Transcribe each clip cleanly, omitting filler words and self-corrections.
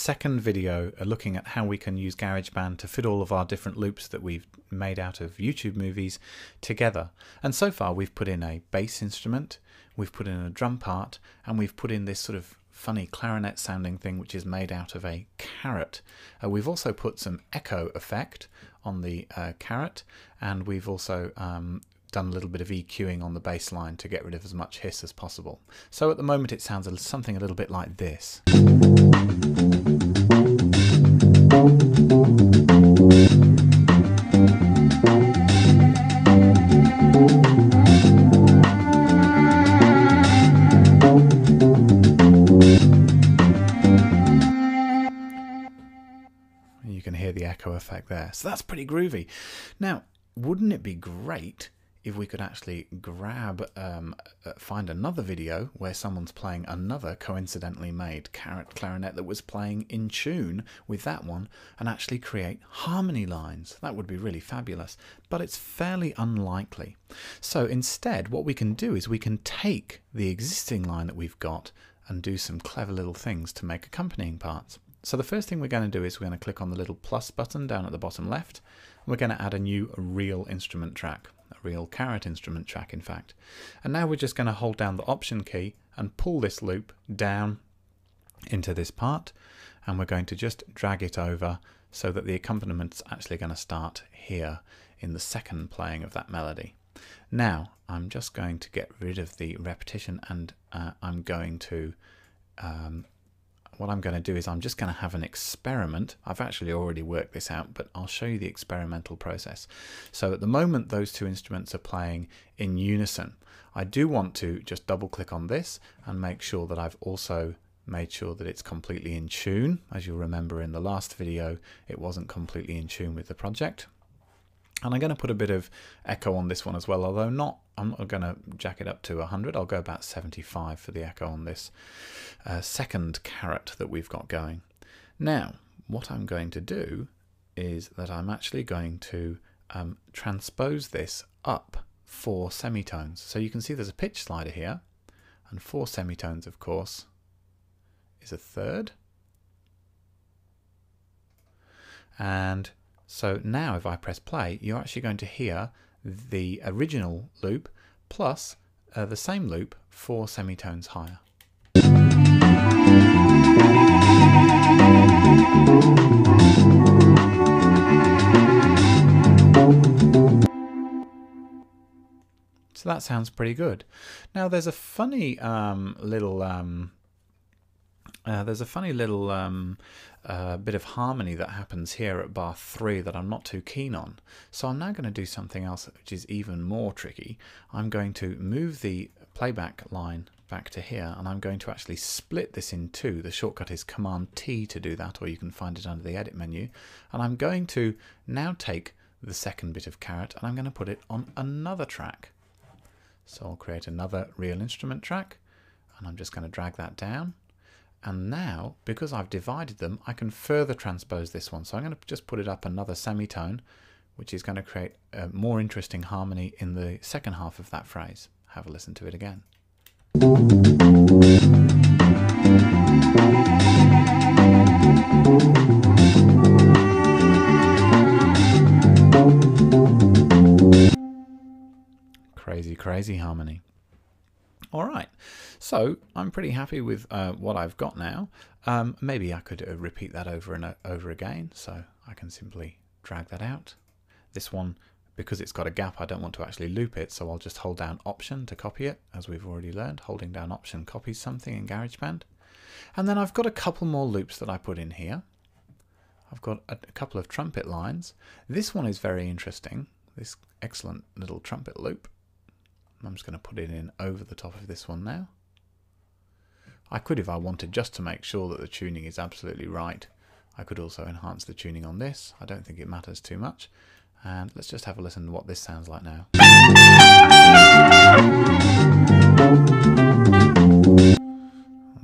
second video looking at how we can use GarageBand to fit all of our different loops that we've made out of YouTube movies together. And so far we've put in a bass instrument, we've put in a drum part, and we've put in this sort of funny clarinet sounding thing which is made out of a carrot. We've also put some echo effect on the carrot, and we've also done a little bit of EQing on the bass line to get rid of as much hiss as possible. So at the moment it sounds something a little bit like this. You can hear the echo effect there. So that's pretty groovy. Now, wouldn't it be great if we could actually grab, find another video where someone's playing another coincidentally made clarinet that was playing in tune with that one, and actually create harmony lines? That would be really fabulous, but it's fairly unlikely. So instead, what we can do is we can take the existing line that we've got and do some clever little things to make accompanying parts. So the first thing we're going to do is we're going to click on the little plus button down at the bottom left. We're going to add a new real instrument track, a real carrot instrument track in fact. And now we're just going to hold down the Option key and pull this loop down into this part, and we're going to just drag it over so that the accompaniment is actually going to start here in the second playing of that melody. Now I'm just going to get rid of the repetition, and I'm going to what I'm going to do is I'm just going to have an experiment. I've actually already worked this out, but I'll show you the experimental process. So at the moment those two instruments are playing in unison. I do want to just double click on this and make sure that I've also made sure that it's completely in tune. As you'll remember in the last video, it wasn't completely in tune with the project. And I'm going to put a bit of echo on this one as well, although I'm not going to jack it up to 100. I'll go about 75 for the echo on this second carrot that we've got going. Now, what I'm going to do is that I'm actually going to transpose this up 4 semitones. So you can see there's a pitch slider here, and 4 semitones, of course, is a third. And so now if I press play, you're actually going to hear the original loop plus the same loop 4 semitones higher. So that sounds pretty good. Now there's a funny little bit of harmony that happens here at bar 3 that I'm not too keen on. So I'm now going to do something else which is even more tricky. I'm going to move the playback line back to here, and I'm going to actually split this in two. The shortcut is Command T to do that, or you can find it under the edit menu. And I'm going to now take the second bit of carrot and I'm going to put it on another track. So I'll create another real instrument track, and I'm just going to drag that down. And now, because I've divided them, I can further transpose this one. So I'm going to just put it up another semitone, which is going to create a more interesting harmony in the second half of that phrase. Have a listen to it again. Crazy, crazy harmony. All right, so I'm pretty happy with what I've got now. Maybe I could repeat that over and over again, so I can simply drag that out. This one, because it's got a gap, I don't want to actually loop it, so I'll just hold down Option to copy it, as we've already learned. Holding down Option copies something in GarageBand. And then I've got a couple more loops that I put in here. I've got a couple of trumpet lines. This one is very interesting, this excellent little trumpet loop. I'm just going to put it in over the top of this one now. I could, if I wanted, just to make sure that the tuning is absolutely right, I could also enhance the tuning on this. I don't think it matters too much. And let's just have a listen to what this sounds like now.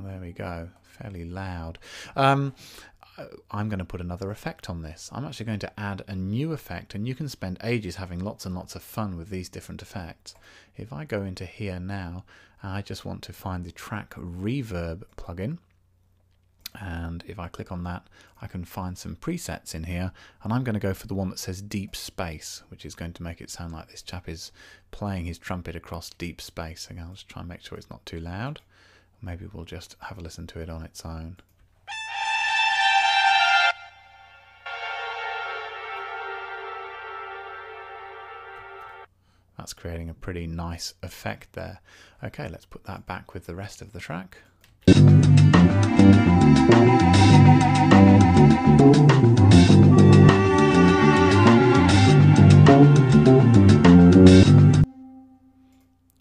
There we go, fairly loud. I'm going to put another effect on this. I'm actually going to add a new effect, and you can spend ages having lots and lots of fun with these different effects. If I go into here now, I just want to find the track reverb plugin, And if I click on that, I can find some presets in here, and I'm going to go for the one that says deep space, which is going to make it sound like this chap is playing his trumpet across deep space. Again, I'll just try and make sure it's not too loud. Maybe we'll just have a listen to it on its own. That's creating a pretty nice effect there. Okay, let's put that back with the rest of the track.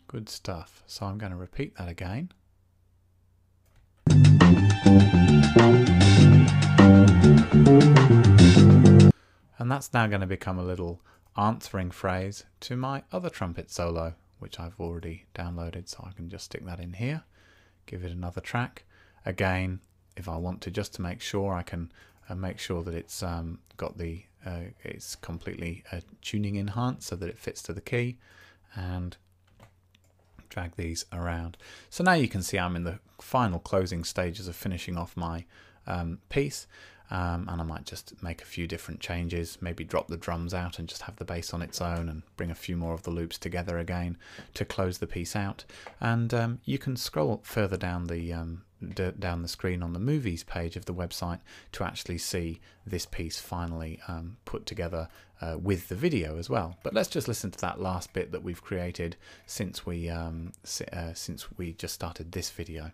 Good stuff. So I'm going to repeat that again. And that's now going to become a little answering phrase to my other trumpet solo, which I've already downloaded, so I can just stick that in here, give it another track. Again, if I want to, just to make sure, I can make sure that it's got the it's completely tuning enhanced so that it fits to the key, and drag these around. So now you can see I'm in the final closing stages of finishing off my piece. And I might just make a few different changes, maybe drop the drums out and just have the bass on its own, and bring a few more of the loops together again to close the piece out. And you can scroll further down the screen on the movies page of the website to actually see this piece finally put together with the video as well. But let's just listen to that last bit that we've created since we just started this video.